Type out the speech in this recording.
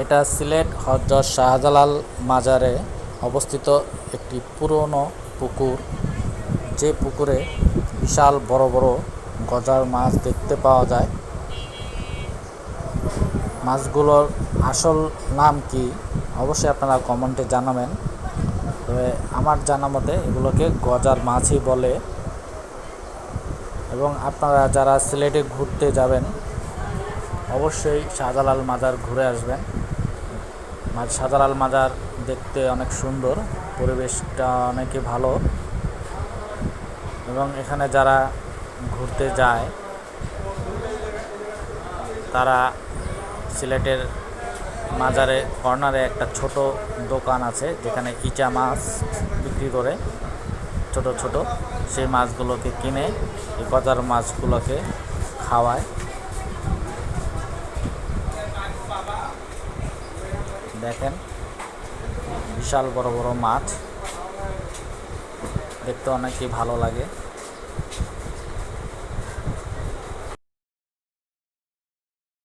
এটা সিলেট হযরত শাহজালাল মাজারে অবস্থিত একটি পুরনো পুকুর, যে পুকুরে বিশাল বড় বড় গজার মাছ দেখতে পাওয়া যায়। মাছগুলোর আসল নাম কি অবশ্যই আপনারা কমেন্টে জানাবেন। তবে আমার জানা মতে এগুলোকে গজার মাছই বলে। এবং আপনারা যারা সিলেটে ঘুরতে যাবেন অবশ্যই শাহজালাল মাজার ঘুরে আসবেন। শাহজালাল মাজার দেখতে অনেক সুন্দর, পরিবেশটা অনেকই ভালো, এবং এখানে যারা ঘুরতে যায় তারা সিলেটের মাজারে কর্নারে একটা ছোট দোকান আছে যেখানে ইচা মাছ বিক্রি করে, ছোট ছোট সেই মাছগুলোকে কিনে এই গজার মাছগুলোকে খাওয়ায়। দেখেন বিশাল বড় বড় মাছ, দেখতে অনেকই ভালো লাগে।